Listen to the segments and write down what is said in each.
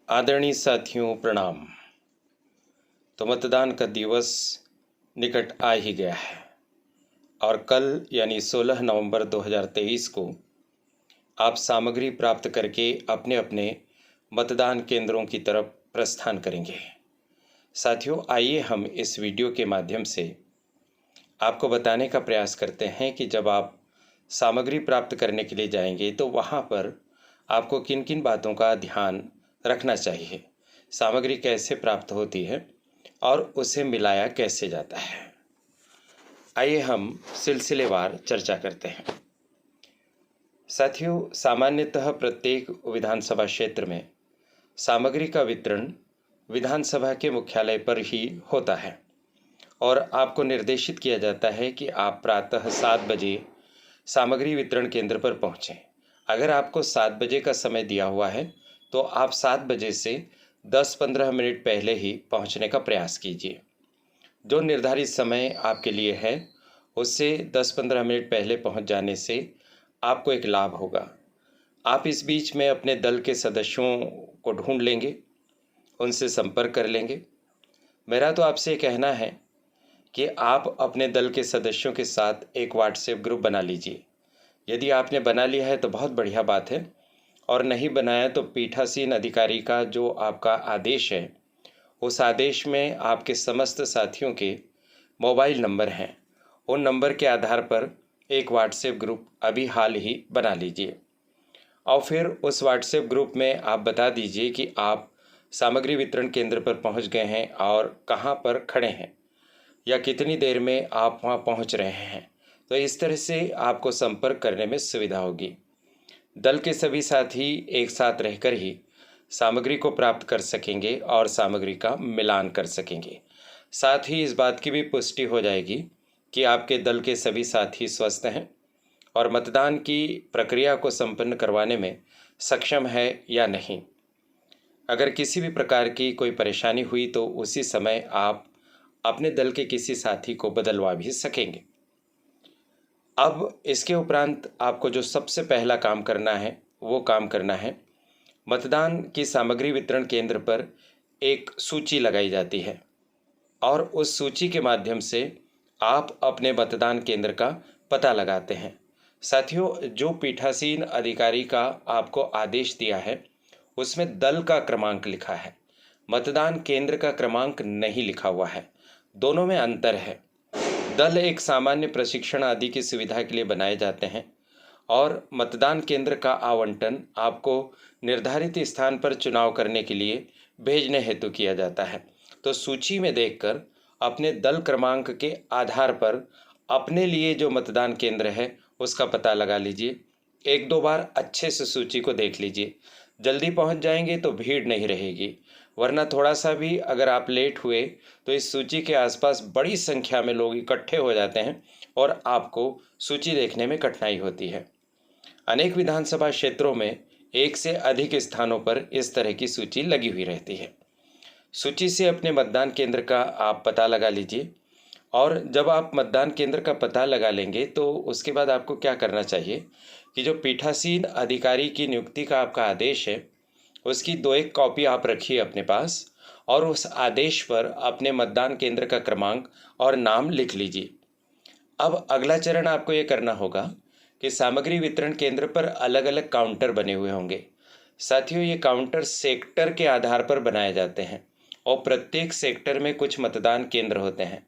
आदरणीय साथियों प्रणाम। तो मतदान का दिवस निकट आ ही गया है और कल यानी 16 नवंबर 2023 को आप सामग्री प्राप्त करके अपने अपने मतदान केंद्रों की तरफ प्रस्थान करेंगे। साथियों, आइए हम इस वीडियो के माध्यम से आपको बताने का प्रयास करते हैं कि जब आप सामग्री प्राप्त करने के लिए जाएंगे तो वहाँ पर आपको किन किन बातों का ध्यान रखना चाहिए, सामग्री कैसे प्राप्त होती है और उसे मिलाया कैसे जाता है। आइए हम सिलसिलेवार चर्चा करते हैं। साथियों, सामान्यतः प्रत्येक विधानसभा क्षेत्र में सामग्री का वितरण विधानसभा के मुख्यालय पर ही होता है और आपको निर्देशित किया जाता है कि आप प्रातः 7 बजे सामग्री वितरण केंद्र पर पहुँचें। अगर आपको 7 बजे का समय दिया हुआ है तो आप 7 बजे से 10-15 मिनट पहले ही पहुंचने का प्रयास कीजिए। जो निर्धारित समय आपके लिए है उससे 10-15 मिनट पहले पहुंच जाने से आपको एक लाभ होगा। आप इस बीच में अपने दल के सदस्यों को ढूंढ लेंगे, उनसे संपर्क कर लेंगे। मेरा तो आपसे कहना है कि आप अपने दल के सदस्यों के साथ एक व्हाट्सएप ग्रुप बना लीजिए। यदि आपने बना लिया है तो बहुत बढ़िया बात है, और नहीं बनाया तो पीठासीन अधिकारी का जो आपका आदेश है उस आदेश में आपके समस्त साथियों के मोबाइल नंबर हैं। उन नंबर के आधार पर एक व्हाट्सएप ग्रुप अभी हाल ही बना लीजिए और फिर उस व्हाट्सएप ग्रुप में आप बता दीजिए कि आप सामग्री वितरण केंद्र पर पहुंच गए हैं और कहां पर खड़े हैं या कितनी देर में आप वहां पहुंच रहे हैं। तो इस तरह से आपको संपर्क करने में सुविधा होगी। दल के सभी साथी एक साथ रहकर ही सामग्री को प्राप्त कर सकेंगे और सामग्री का मिलान कर सकेंगे। साथ ही इस बात की भी पुष्टि हो जाएगी कि आपके दल के सभी साथी स्वस्थ हैं और मतदान की प्रक्रिया को संपन्न करवाने में सक्षम है या नहीं। अगर किसी भी प्रकार की कोई परेशानी हुई तो उसी समय आप अपने दल के किसी साथी को बदलवा भी सकेंगे। अब इसके उपरांत आपको जो सबसे पहला काम करना है वो काम करना है, मतदान की सामग्री वितरण केंद्र पर एक सूची लगाई जाती है और उस सूची के माध्यम से आप अपने मतदान केंद्र का पता लगाते हैं। साथियों, जो पीठासीन अधिकारी का आपको आदेश दिया है उसमें दल का क्रमांक लिखा है, मतदान केंद्र का क्रमांक नहीं लिखा हुआ है। दोनों में अंतर है। दल एक सामान्य प्रशिक्षण आदि की सुविधा के लिए बनाए जाते हैं और मतदान केंद्र का आवंटन आपको निर्धारित स्थान पर चुनाव करने के लिए भेजने हेतु किया जाता है। तो सूची में देखकर अपने दल क्रमांक के आधार पर अपने लिए जो मतदान केंद्र है उसका पता लगा लीजिए। एक दो बार अच्छे से सूची को देख लीजिए। जल्दी पहुंच जाएंगे तो भीड़ नहीं रहेगी, वरना थोड़ा सा भी अगर आप लेट हुए तो इस सूची के आसपास बड़ी संख्या में लोग इकट्ठे हो जाते हैं और आपको सूची देखने में कठिनाई होती है। अनेक विधानसभा क्षेत्रों में एक से अधिक स्थानों पर इस तरह की सूची लगी हुई रहती है। सूची से अपने मतदान केंद्र का आप पता लगा लीजिए और जब आप मतदान केंद्र का पता लगा लेंगे तो उसके बाद आपको क्या करना चाहिए कि जो पीठासीन अधिकारी की नियुक्ति का आपका आदेश है उसकी 2-1 कॉपी आप रखिए अपने पास और उस आदेश पर अपने मतदान केंद्र का क्रमांक और नाम लिख लीजिए। अब अगला चरण आपको ये करना होगा कि सामग्री वितरण केंद्र पर अलग अलग काउंटर बने हुए होंगे। साथियों, ये काउंटर सेक्टर के आधार पर बनाए जाते हैं और प्रत्येक सेक्टर में कुछ मतदान केंद्र होते हैं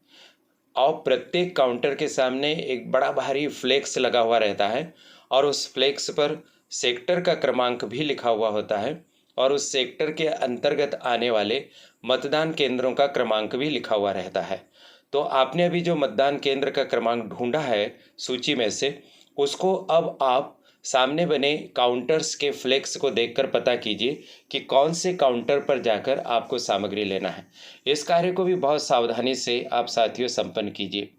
और प्रत्येक काउंटर के सामने एक बड़ा भारी फ्लेक्स लगा हुआ रहता है और उस फ्लेक्स पर सेक्टर का क्रमांक भी लिखा हुआ होता है और उस सेक्टर के अंतर्गत आने वाले मतदान केंद्रों का क्रमांक भी लिखा हुआ रहता है। तो आपने अभी जो मतदान केंद्र का क्रमांक ढूंढा है सूची में से, उसको अब आप सामने बने काउंटर्स के फ्लेक्स को देखकर पता कीजिए कि कौन से काउंटर पर जाकर आपको सामग्री लेना है। इस कार्य को भी बहुत सावधानी से आप साथियों संपन्न कीजिए,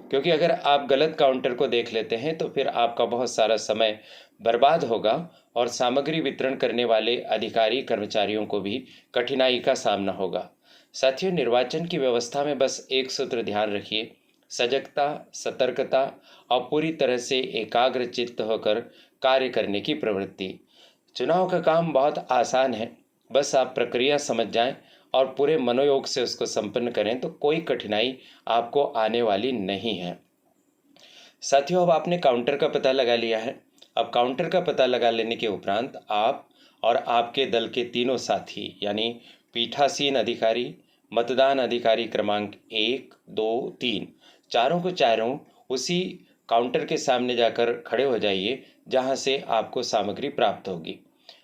क्योंकि अगर आप गलत काउंटर को देख लेते हैं तो फिर आपका बहुत सारा समय बर्बाद होगा और सामग्री वितरण करने वाले अधिकारी कर्मचारियों को भी कठिनाई का सामना होगा। साथियों, निर्वाचन की व्यवस्था में बस एक सूत्र ध्यान रखिए, सजगता, सतर्कता और पूरी तरह से एकाग्र चित्त होकर कार्य करने की प्रवृत्ति। चुनाव का काम बहुत आसान है बस आप प्रक्रिया समझ जाएं और पूरे मनोयोग से उसको संपन्न करें तो कोई कठिनाई आपको आने वाली नहीं है। साथियों, अब आपने काउंटर का पता लगा लिया है। अब काउंटर का पता लगा लेने के उपरांत आप और आपके दल के तीनों साथी यानी पीठासीन अधिकारी, मतदान अधिकारी क्रमांक 1, 2, 3 चारों को चारों उसी काउंटर के सामने जाकर खड़े हो जाइए जहां से आपको सामग्री प्राप्त होगी।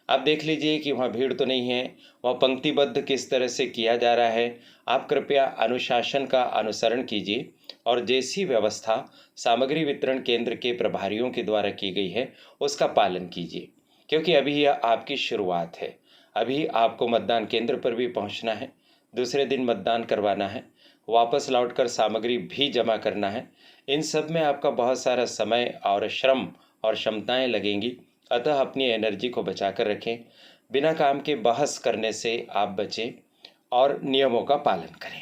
आप देख लीजिए कि वहाँ भीड़ तो नहीं है, वह पंक्तिबद्ध किस तरह से किया जा रहा है। आप कृपया अनुशासन का अनुसरण कीजिए और जैसी व्यवस्था सामग्री वितरण केंद्र के प्रभारियों के द्वारा की गई है उसका पालन कीजिए, क्योंकि अभी यह आपकी शुरुआत है। अभी आपको मतदान केंद्र पर भी पहुंचना है, दूसरे दिन मतदान करवाना है, वापस लौटकर सामग्री भी जमा करना है। इन सब में आपका बहुत सारा समय और श्रम और क्षमताएं लगेंगी, अतः अपनी एनर्जी को बचा कर रखें। बिना काम के बहस करने से आप बचें और नियमों का पालन करें।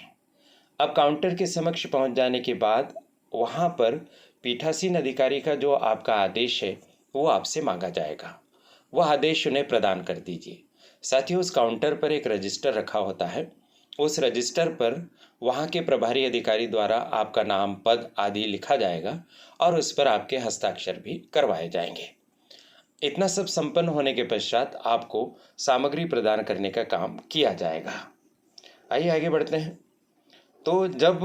अब काउंटर के समक्ष पहुंच जाने के बाद वहां पर पीठासीन अधिकारी का जो आपका आदेश है वो आपसे मांगा जाएगा। वह आदेश उन्हें प्रदान कर दीजिए। साथियों, उस काउंटर पर एक रजिस्टर रखा होता है। उस रजिस्टर पर वहां के प्रभारी अधिकारी द्वारा आपका नाम, पद आदि लिखा जाएगा और उस पर आपके हस्ताक्षर भी करवाए जाएंगे। इतना सब संपन्न होने के पश्चात आपको सामग्री प्रदान करने का काम किया जाएगा। आइए आगे बढ़ते हैं। तो जब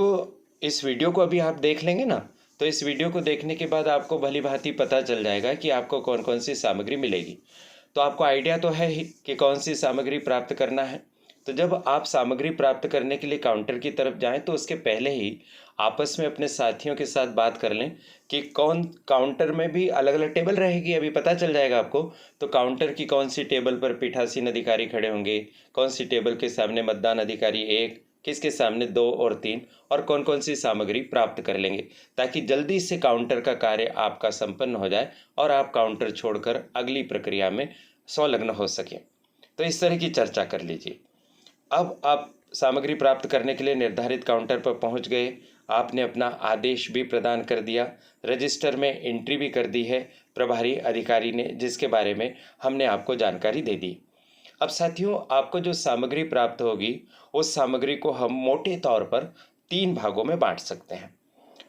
इस वीडियो को अभी आप देख लेंगे ना, तो इस वीडियो को देखने के बाद आपको भली भांति पता चल जाएगा कि आपको कौन कौन सी सामग्री मिलेगी। तो आपको आइडिया तो है ही कि कौन सी सामग्री प्राप्त करना है। तो जब आप सामग्री प्राप्त करने के लिए काउंटर की तरफ जाएं तो उसके पहले ही आपस में अपने साथियों के साथ बात कर लें कि कौन काउंटर में भी अलग अलग टेबल रहेगी, अभी पता चल जाएगा आपको। तो काउंटर की कौन सी टेबल पर पीठासीन अधिकारी खड़े होंगे, कौन सी टेबल के सामने मतदान अधिकारी 1, किसके सामने 2 और 3, और कौन कौन सी सामग्री प्राप्त कर लेंगे, ताकि जल्दी से काउंटर का कार्य आपका संपन्न हो जाए और आप काउंटर छोड़कर अगली प्रक्रिया में संलग्न हो सकें। तो इस तरह की चर्चा कर लीजिए। अब आप सामग्री प्राप्त करने के लिए निर्धारित काउंटर पर पहुंच गए। आपने अपना आदेश भी प्रदान कर दिया, रजिस्टर में एंट्री भी कर दी है प्रभारी अधिकारी ने, जिसके बारे में हमने आपको जानकारी दे दी। अब साथियों, आपको जो सामग्री प्राप्त होगी उस सामग्री को हम मोटे तौर पर 3 भागों में बांट सकते हैं।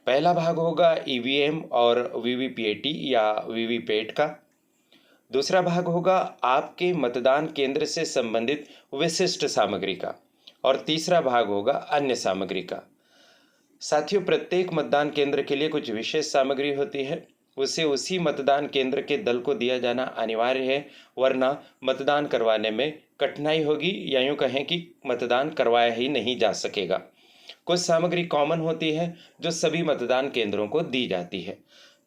पहला भाग होगा ईवीएम और वीवीपीएटी या वीवीपैट का। दूसरा भाग होगा आपके मतदान केंद्र से संबंधित विशिष्ट सामग्री का, और तीसरा भाग होगा अन्य सामग्री का। साथियों, प्रत्येक मतदान केंद्र के लिए कुछ विशेष सामग्री होती है, उसे उसी मतदान केंद्र के दल को दिया जाना अनिवार्य है, वरना मतदान करवाने में कठिनाई होगी, या यूँ कहें कि मतदान करवाया ही नहीं जा सकेगा। कुछ सामग्री कॉमन होती है जो सभी मतदान केंद्रों को दी जाती है।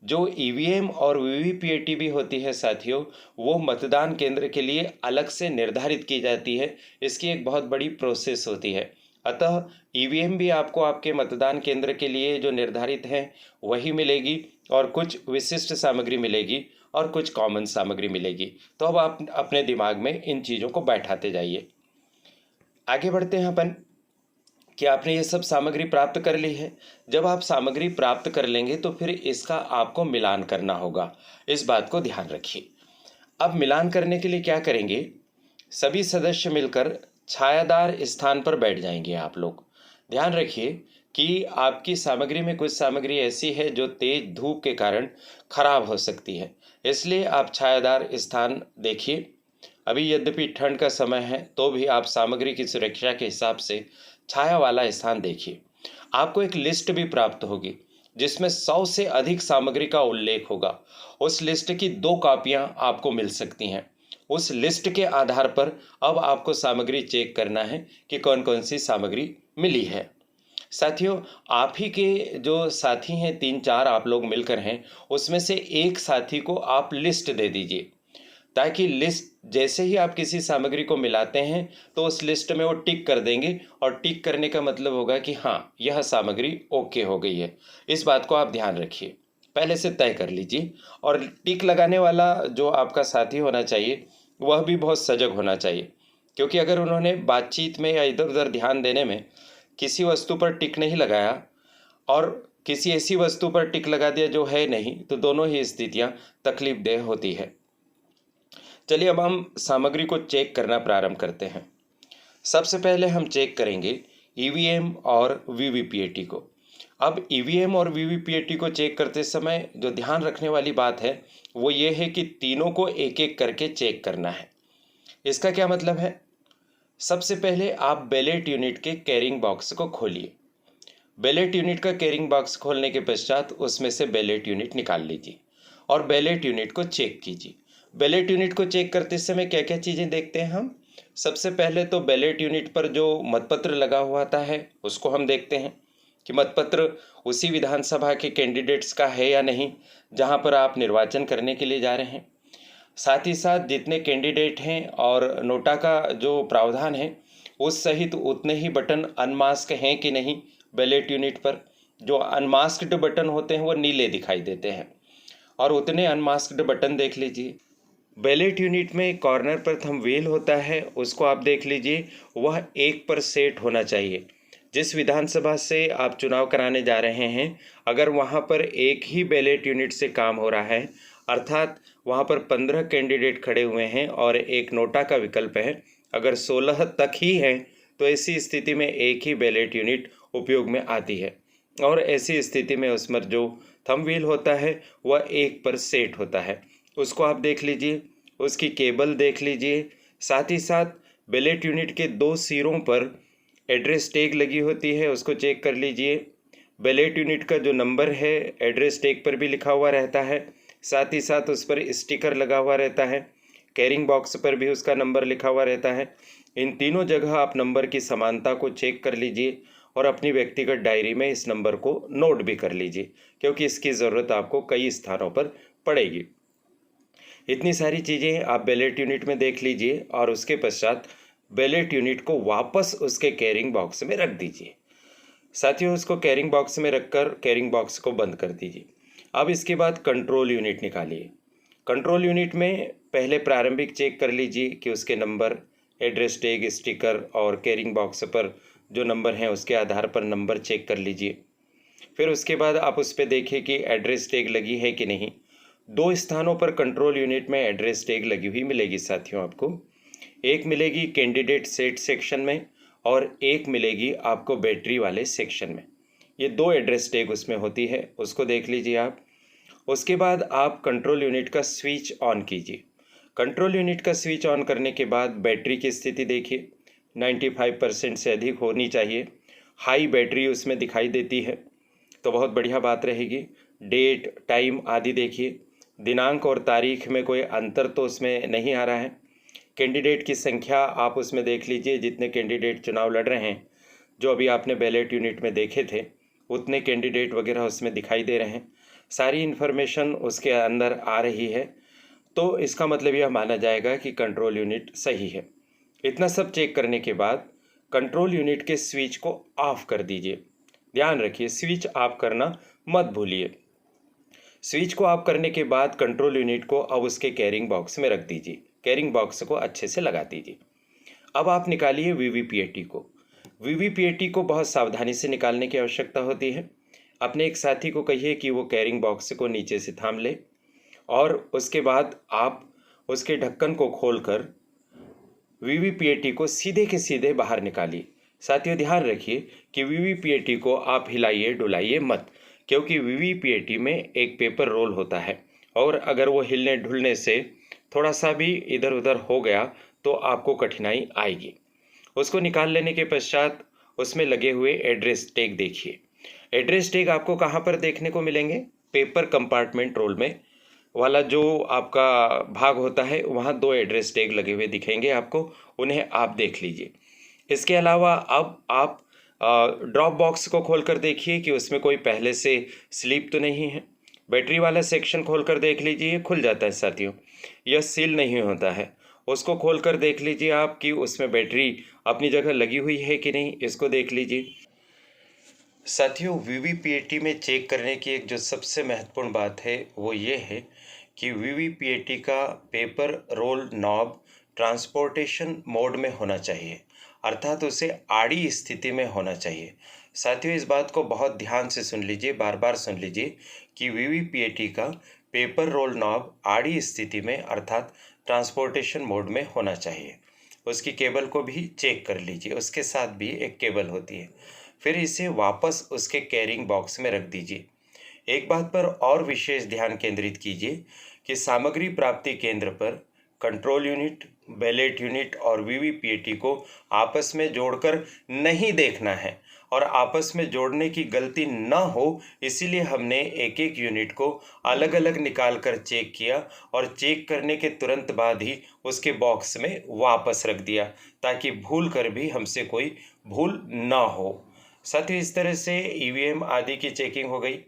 जो ईवीएम और वीवीपीएटी भी होती है साथियों, वो मतदान केंद्र के लिए अलग से निर्धारित की जाती है। इसकी एक बहुत बड़ी प्रोसेस होती है। अतः ईवीएम भी आपको आपके मतदान केंद्र के लिए जो निर्धारित है वही मिलेगी, और कुछ विशिष्ट सामग्री मिलेगी और कुछ कॉमन सामग्री मिलेगी। तो अब आप अपने दिमाग में इन चीज़ों को बैठाते जाइए। आगे बढ़ते हैं अपन कि आपने ये सब सामग्री प्राप्त कर ली है। जब आप सामग्री प्राप्त कर लेंगे तो फिर इसका आपको मिलान करना होगा, इस बात को ध्यान रखिए। अब मिलान करने के लिए क्या करेंगे, सभी सदस्य मिलकर छायादार स्थान पर बैठ जाएंगे आप लोग। ध्यान रखिए कि आपकी सामग्री में कुछ सामग्री ऐसी है जो तेज धूप के कारण खराब हो सकती है, इसलिए आप छायादार स्थान देखिए। अभी यद्यपि ठंड का समय है तो भी आप सामग्री की सुरक्षा के हिसाब से छाया वाला स्थान देखिए। आपको एक लिस्ट भी प्राप्त होगी जिसमें 100 से अधिक सामग्री का उल्लेख होगा। उस लिस्ट की 2 कापियां आपको मिल सकती हैं। उस लिस्ट के आधार पर अब आपको सामग्री चेक करना है कि कौन कौन सी सामग्री मिली है। साथियों, आप ही के जो साथी हैं 3-4 आप लोग मिलकर हैं, उसमें से एक साथी को आप लिस्ट दे दीजिए, ताकि लिस्ट जैसे ही आप किसी सामग्री को मिलाते हैं तो उस लिस्ट में वो टिक कर देंगे, और टिक करने का मतलब होगा कि हाँ, यह सामग्री ओके हो गई है। इस बात को आप ध्यान रखिए, पहले से तय कर लीजिए। और टिक लगाने वाला जो आपका साथी होना चाहिए वह भी बहुत सजग होना चाहिए, क्योंकि अगर उन्होंने बातचीत में या इधर उधर ध्यान देने में किसी वस्तु पर टिक नहीं लगाया और किसी ऐसी वस्तु पर टिक लगा दिया जो है नहीं, तो दोनों ही स्थितियाँ तकलीफदेह होती है। चलिए अब हम सामग्री को चेक करना प्रारंभ करते हैं। सबसे पहले हम चेक करेंगे ईवीएम और वीवीपीएटी को। अब ईवीएम और वीवीपीएटी को चेक करते समय जो ध्यान रखने वाली बात है वो ये है कि तीनों को एक एक करके चेक करना है। इसका क्या मतलब है? सबसे पहले आप बैलेट यूनिट के कैरिंग बॉक्स को खोलिए। बैलेट यूनिट का कैरिंग बॉक्स खोलने के पश्चात उसमें से बैलेट यूनिट निकाल लीजिए और बैलेट यूनिट को चेक कीजिए। बैलेट यूनिट को चेक करते समय क्या क्या चीज़ें देखते हैं हम? सबसे पहले तो बैलेट यूनिट पर जो मतपत्र लगा हुआ आता है उसको हम देखते हैं कि मतपत्र उसी विधानसभा के कैंडिडेट्स का है या नहीं जहां पर आप निर्वाचन करने के लिए जा रहे हैं। साथ ही साथ जितने कैंडिडेट हैं और नोटा का जो प्रावधान है उस सहित उतने ही बटन अनमास्क हैं कि नहीं। बैलेट यूनिट पर जो अनमास्क्ड बटन होते हैं वो नीले दिखाई देते हैं और उतने अनमास्क्ड बटन देख लीजिए। बैलेट यूनिट में कॉर्नर पर थंब व्हील होता है उसको आप देख लीजिए, वह 1 पर सेट होना चाहिए। जिस विधानसभा से आप चुनाव कराने जा रहे हैं अगर वहां पर एक ही बैलेट यूनिट से काम हो रहा है अर्थात वहां पर 15 कैंडिडेट खड़े हुए हैं और एक नोटा का विकल्प है, अगर 16 तक ही हैं तो ऐसी स्थिति में एक ही बैलेट यूनिट उपयोग में आती है और ऐसी स्थिति में उस पर जो थंब व्हील होता है वह 1 पर सेट होता है। उसको आप देख लीजिए, उसकी केबल देख लीजिए। साथ ही साथ बैलेट यूनिट के 2 सिरों पर एड्रेस टैग लगी होती है उसको चेक कर लीजिए। बैलेट यूनिट का जो नंबर है एड्रेस टैग पर भी लिखा हुआ रहता है, साथ ही साथ उस पर स्टिकर लगा हुआ रहता है। कैरिंग बॉक्स पर भी उसका नंबर लिखा हुआ रहता है। इन तीनों जगह आप नंबर की समानता को चेक कर लीजिए और अपनी व्यक्तिगत डायरी में इस नंबर को नोट भी कर लीजिए क्योंकि इसकी ज़रूरत आपको कई स्थानों पर पड़ेगी। इतनी सारी चीज़ें आप बैलेट यूनिट में देख लीजिए और उसके पश्चात बैलेट यूनिट को वापस उसके कैरिंग बॉक्स में रख दीजिए। साथियों उसको कैरिंग बॉक्स में रखकर कैरिंग बॉक्स को बंद कर दीजिए। अब इसके बाद कंट्रोल यूनिट निकालिए। कंट्रोल यूनिट में पहले प्रारंभिक चेक कर लीजिए कि उसके नंबर, एड्रेस टैग, स्टिकर और कैरिंग बॉक्स पर जो नंबर हैं उसके आधार पर नंबर चेक कर लीजिए। फिर उसके बाद आप उस पर देखिए कि एड्रेस टैग लगी है कि नहीं। 2 स्थानों पर कंट्रोल यूनिट में एड्रेस टैग लगी हुई मिलेगी साथियों आपको। एक मिलेगी कैंडिडेट सेट सेक्शन में और एक मिलेगी आपको बैटरी वाले सेक्शन में। ये 2 एड्रेस टैग उसमें होती है, उसको देख लीजिए आप। उसके बाद आप कंट्रोल यूनिट का स्विच ऑन कीजिए। कंट्रोल यूनिट का स्विच ऑन करने के बाद बैटरी की स्थिति देखिए, 95% से अधिक होनी चाहिए। हाई बैटरी उसमें दिखाई देती है तो बहुत बढ़िया बात रहेगी। डेट, टाइम आदि देखिए, दिनांक और तारीख में कोई अंतर तो उसमें नहीं आ रहा है। कैंडिडेट की संख्या आप उसमें देख लीजिए, जितने कैंडिडेट चुनाव लड़ रहे हैं जो अभी आपने बैलेट यूनिट में देखे थे उतने कैंडिडेट वगैरह उसमें दिखाई दे रहे हैं। सारी इन्फॉर्मेशन उसके अंदर आ रही है तो इसका मतलब यह माना जाएगा कि कंट्रोल यूनिट सही है। इतना सब चेक करने के बाद कंट्रोल यूनिट के स्विच को ऑफ कर दीजिए। ध्यान रखिए स्विच ऑफ करना मत भूलिए। स्विच को ऑफ करने के बाद कंट्रोल यूनिट को अब उसके कैरिंग बॉक्स में रख दीजिए। कैरिंग बॉक्स को अच्छे से लगा दीजिए। अब आप निकालिए वीवीपीएटी को। वीवीपीएटी को बहुत सावधानी से निकालने की आवश्यकता होती है। अपने एक साथी को कहिए कि वो कैरिंग बॉक्स को नीचे से थाम ले और उसके बाद आप उसके ढक्कन को खोलकर वीवीपीएटी को सीधे के सीधे बाहर निकालिए। साथियों ध्यान रखिए कि वीवीपीएटी को आप हिलाइए डुलाइए मत, क्योंकि वीवीपीएटी में एक पेपर रोल होता है और अगर वो हिलने ढुलने से थोड़ा सा भी इधर उधर हो गया तो आपको कठिनाई आएगी। उसको निकाल लेने के पश्चात उसमें लगे हुए एड्रेस टैग देखिए। एड्रेस टैग आपको कहाँ पर देखने को मिलेंगे? पेपर कंपार्टमेंट रोल में वाला जो आपका भाग होता है वहाँ 2 एड्रेस टैग लगे हुए दिखेंगे आपको, उन्हें आप देख लीजिए। इसके अलावा अब आप ड्रॉप बॉक्स को खोलकर देखिए कि उसमें कोई पहले से स्लिप तो नहीं है। बैटरी वाला सेक्शन खोलकर देख लीजिए, खुल जाता है साथियों, यह सील नहीं होता है। उसको खोलकर देख लीजिए आप कि उसमें बैटरी अपनी जगह लगी हुई है कि नहीं, इसको देख लीजिए। साथियों वीवीपीएटी में चेक करने की एक जो सबसे महत्वपूर्ण बात है वो ये है कि वीवीपीएटी का paper roll knob transportation mode में होना चाहिए, अर्थात उसे आड़ी स्थिति में होना चाहिए। साथियों इस बात को बहुत ध्यान से सुन लीजिए, बार बार सुन लीजिए कि वीवीपीएटी का पेपर रोल नॉब आड़ी स्थिति में अर्थात ट्रांसपोर्टेशन मोड में होना चाहिए। उसकी केबल को भी चेक कर लीजिए, उसके साथ भी एक केबल होती है। फिर इसे वापस उसके कैरिंग बॉक्स में रख दीजिए। एक बात पर और विशेष ध्यान केंद्रित कीजिए कि सामग्री प्राप्ति केंद्र पर कंट्रोल यूनिट, बैलेट यूनिट और वीवीपीएटी को आपस में जोड़कर नहीं देखना है, और आपस में जोड़ने की गलती न हो इसीलिए हमने एक एक यूनिट को अलग अलग निकाल कर चेक किया और चेक करने के तुरंत बाद ही उसके बॉक्स में वापस रख दिया, ताकि भूल कर भी हमसे कोई भूल न हो। साथ ही इस तरह से ईवीएम आदि की चेकिंग हो गई।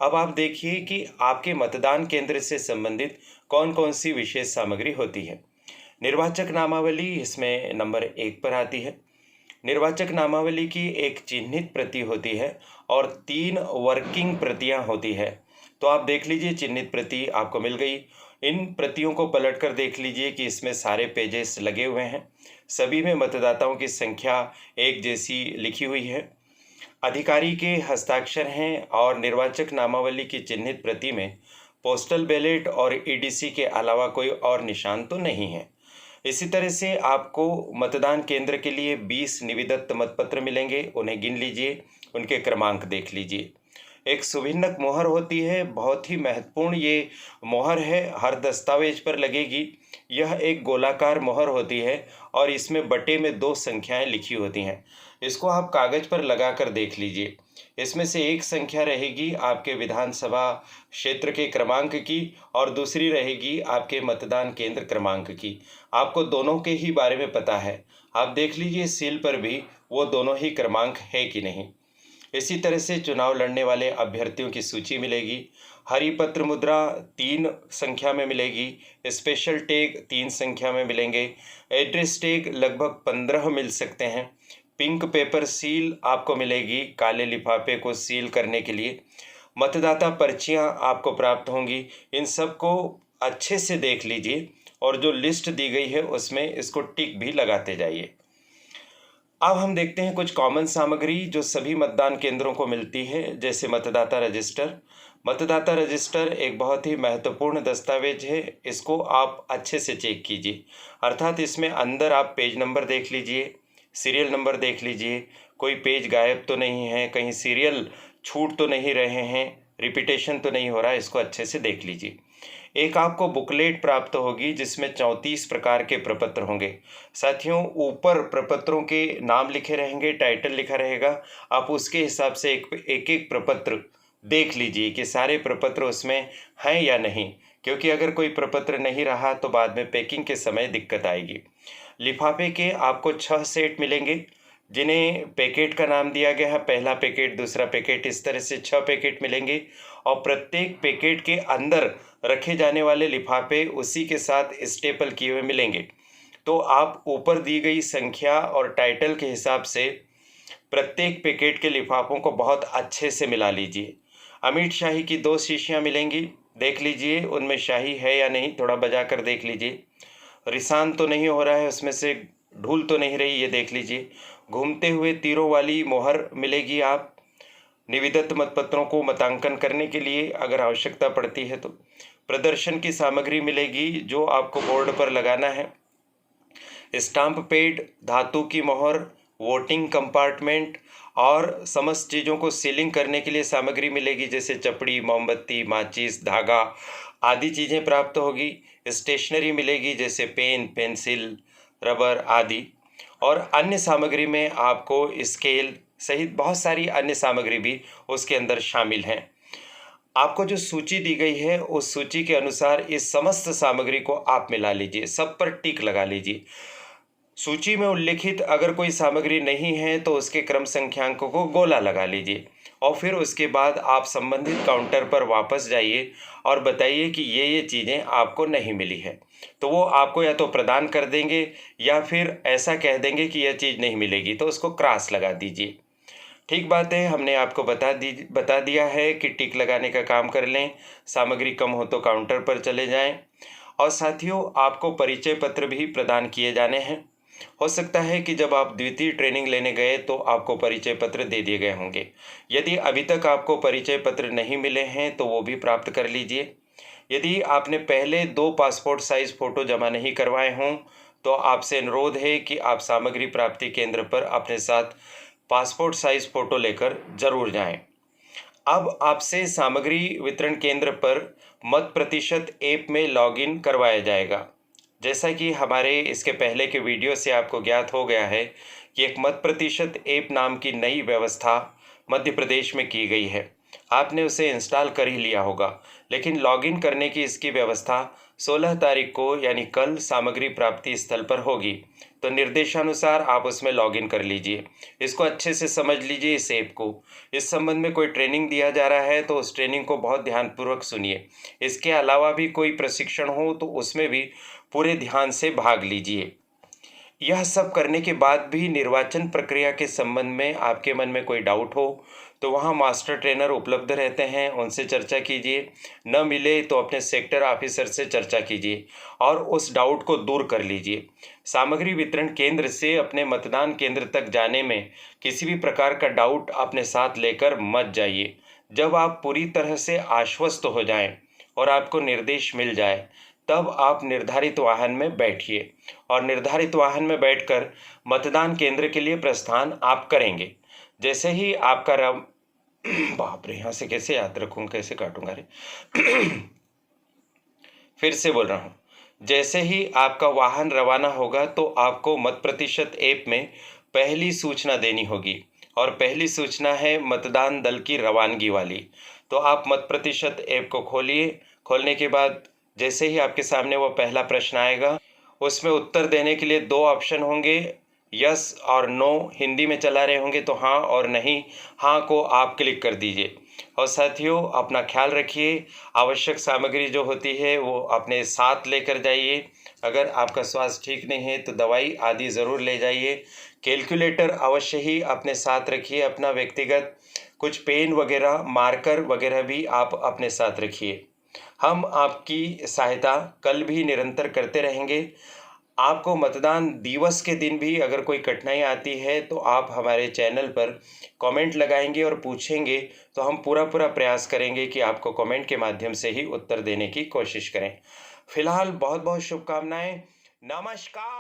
अब आप देखिए कि आपके मतदान केंद्र से संबंधित कौन कौन सी विशेष सामग्री होती है। निर्वाचक नामावली इसमें नंबर 1 पर आती है। निर्वाचक नामावली की एक चिन्हित प्रति होती है और 3 वर्किंग प्रतियां होती है। तो आप देख लीजिए, चिन्हित प्रति आपको मिल गई। इन प्रतियों को पलट कर देख लीजिए कि इसमें सारे पेजेस लगे हुए हैं। सभी में मतदाताओं की संख्या एक जैसी लिखी हुई है। अधिकारी के हस्ताक्षर हैं और निर्वाचक नामावली की चिन्हित प्रति में पोस्टल बैलेट और ईडीसी के अलावा कोई और निशान तो नहीं है। इसी तरह से आपको मतदान केंद्र के लिए 20 निविदत्त मतपत्र मिलेंगे। उन्हें गिन लीजिए, उनके क्रमांक देख लीजिए। एक सुभिन्नक मोहर होती है, बहुत ही महत्वपूर्ण ये मोहर है, हर दस्तावेज पर लगेगी। यह एक गोलाकार मोहर होती है और इसमें बटे में 2 संख्याएं लिखी होती हैं। इसको आप कागज पर लगा कर देख लीजिए। इसमें से एक संख्या रहेगी आपके विधानसभा क्षेत्र के क्रमांक की और दूसरी रहेगी आपके मतदान केंद्र क्रमांक की। आपको दोनों के ही बारे में पता है। आप देख लीजिए सील पर भी वो दोनों ही क्रमांक है कि नहीं। इसी तरह से चुनाव लड़ने वाले अभ्यर्थियों की सूची मिलेगी। हरी पत्र मुद्रा 3 संख्या में मिलेगी। स्पेशल टैग 3 संख्या में मिलेंगे। एड्रेस टैग लगभग 15 मिल सकते हैं। पिंक पेपर सील आपको मिलेगी काले लिफाफे को सील करने के लिए। मतदाता पर्चियां आपको प्राप्त होंगी। इन सब को अच्छे से देख लीजिए और जो लिस्ट दी गई है उसमें इसको टिक भी लगाते जाइए। अब हम देखते हैं कुछ कॉमन सामग्री जो सभी मतदान केंद्रों को मिलती है, जैसे मतदाता रजिस्टर। मतदाता रजिस्टर एक बहुत ही महत्वपूर्ण दस्तावेज है। इसको आप अच्छे से चेक कीजिए, अर्थात इसमें अंदर आप पेज नंबर देख लीजिए, सीरियल नंबर देख लीजिए, कोई पेज गायब तो नहीं है, कहीं सीरियल छूट तो नहीं रहे हैं, रिपीटेशन तो नहीं हो रहा है। इसको अच्छे से देख लीजिए। एक आपको बुकलेट प्राप्त होगी जिसमें 34 प्रकार के प्रपत्र होंगे। साथियों, ऊपर प्रपत्रों के नाम लिखे रहेंगे, टाइटल लिखा रहेगा। आप उसके हिसाब से एक एक प्रपत्र देख लीजिए कि सारे प्रपत्र उसमें हैं या नहीं, क्योंकि अगर कोई प्रपत्र नहीं रहा तो बाद में पैकिंग के समय दिक्कत आएगी। लिफाफे के आपको 6 सेट मिलेंगे जिन्हें पैकेट का नाम दिया गया है। पहला पैकेट, दूसरा पैकेट, इस तरह से 6 पैकेट मिलेंगे और प्रत्येक पैकेट के अंदर रखे जाने वाले लिफाफे उसी के साथ स्टेपल किए हुए मिलेंगे। तो आप ऊपर दी गई संख्या और टाइटल के हिसाब से प्रत्येक पैकेट के लिफाफों को बहुत अच्छे से मिला लीजिए। अमीट शाही की 2 शीशियाँ मिलेंगी, देख लीजिए उनमें शाही है या नहीं, थोड़ा बजा कर देख लीजिए। रिसान तो नहीं हो रहा है, उसमें से ढूल तो नहीं रही, ये देख लीजिए। घूमते हुए तीरों वाली मोहर मिलेगी। आप निविदत्त मतपत्रों को मतांकन करने के लिए अगर आवश्यकता पड़ती है तो प्रदर्शन की सामग्री मिलेगी जो आपको बोर्ड पर लगाना है। स्टाम्प पैड, धातु की मोहर, वोटिंग कंपार्टमेंट और समस्त चीज़ों को सीलिंग करने के लिए सामग्री मिलेगी, जैसे चपड़ी, मोमबत्ती, माचिस, धागा आदि चीज़ें प्राप्त होगी। स्टेशनरी मिलेगी जैसे पेन, पेंसिल, रबर आदि। और अन्य सामग्री में आपको स्केल सहित बहुत सारी अन्य सामग्री भी उसके अंदर शामिल हैं। आपको जो सूची दी गई है उस सूची के अनुसार इस समस्त सामग्री को आप मिला लीजिए, सब पर टिक लगा लीजिए। सूची में उल्लिखित अगर कोई सामग्री नहीं है तो उसके क्रम संख्यांकों को गोला लगा लीजिए और फिर उसके बाद आप संबंधित काउंटर पर वापस जाइए और बताइए कि ये चीज़ें आपको नहीं मिली है। तो वो आपको या तो प्रदान कर देंगे या फिर ऐसा कह देंगे कि यह चीज़ नहीं मिलेगी, तो उसको क्रॉस लगा दीजिए। ठीक बात है, हमने आपको बता दिया है कि टिक लगाने का काम कर लें। सामग्री कम हो तो काउंटर पर चले जाएं। और साथियों, आपको परिचय पत्र भी प्रदान किए जाने हैं। हो सकता है कि जब आप द्वितीय ट्रेनिंग लेने गए तो आपको परिचय पत्र दे दिए गए होंगे। यदि अभी तक आपको परिचय पत्र नहीं मिले हैं तो वो भी प्राप्त कर लीजिए। यदि आपने पहले 2 पासपोर्ट साइज फ़ोटो जमा नहीं करवाए हों तो आपसे अनुरोध है कि आप सामग्री प्राप्ति केंद्र पर अपने साथ पासपोर्ट साइज फ़ोटो लेकर जरूर जाएं। अब आपसे सामग्री वितरण केंद्र पर मत प्रतिशत ऐप में लॉगिन करवाया जाएगा। जैसा कि हमारे इसके पहले के वीडियो से आपको ज्ञात हो गया है कि एक मत प्रतिशत ऐप नाम की नई व्यवस्था मध्य प्रदेश में की गई है। आपने उसे इंस्टॉल कर ही लिया होगा, लेकिन लॉगिन करने की इसकी व्यवस्था 16 तारीख को यानी कल सामग्री प्राप्ति स्थल पर होगी। तो निर्देशानुसार आप उसमें लॉगिन कर लीजिए। इसको अच्छे से समझ लीजिए इस ऐप को। इस संबंध में कोई ट्रेनिंग दिया जा रहा है तो उस ट्रेनिंग को बहुत ध्यानपूर्वक सुनिए। इसके अलावा भी कोई प्रशिक्षण हो तो उसमें भी पूरे ध्यान से भाग लीजिए। यह सब करने के बाद भी निर्वाचन प्रक्रिया के संबंध में आपके मन में कोई डाउट हो तो वहाँ मास्टर ट्रेनर उपलब्ध रहते हैं, उनसे चर्चा कीजिए। न मिले तो अपने सेक्टर ऑफिसर से चर्चा कीजिए और उस डाउट को दूर कर लीजिए। सामग्री वितरण केंद्र से अपने मतदान केंद्र तक जाने में किसी भी प्रकार का डाउट अपने साथ लेकर मत जाइए। जब आप पूरी तरह से आश्वस्त हो जाएं और आपको निर्देश मिल जाए तब आप निर्धारित वाहन में बैठिए और निर्धारित वाहन में बैठकर मतदान केंद्र के लिए प्रस्थान आप करेंगे। जैसे ही आपका बाप रे, यहाँ से कैसे याद रखूँ, कैसे काटूंगा रे फिर से बोल रहा हूँ। जैसे ही आपका वाहन रवाना होगा तो आपको मत प्रतिशत ऐप में पहली सूचना देनी होगी और पहली सूचना है मतदान दल की रवानगी वाली। तो आप मत प्रतिशत ऐप को खोलिए। खोलने के बाद जैसे ही आपके सामने वो पहला प्रश्न आएगा, उसमें उत्तर देने के लिए 2 ऑप्शन होंगे, यस और नो। हिंदी में चला रहे होंगे तो हाँ और नहीं, हाँ को आप क्लिक कर दीजिए। और साथियों, अपना ख्याल रखिए। आवश्यक सामग्री जो होती है वो अपने साथ लेकर जाइए। अगर आपका स्वास्थ्य ठीक नहीं है तो दवाई आदि ज़रूर ले जाइए। कैलकुलेटर अवश्य ही अपने साथ रखिए अपना व्यक्तिगत। कुछ पेन वगैरह, मार्कर वगैरह भी आप अपने साथ रखिए। हम आपकी सहायता कल भी निरंतर करते रहेंगे। आपको मतदान दिवस के दिन भी अगर कोई कठिनाई आती है तो आप हमारे चैनल पर कमेंट लगाएंगे और पूछेंगे तो हम पूरा प्रयास करेंगे कि आपको कमेंट के माध्यम से ही उत्तर देने की कोशिश करें। फिलहाल बहुत बहुत शुभकामनाएं। नमस्कार।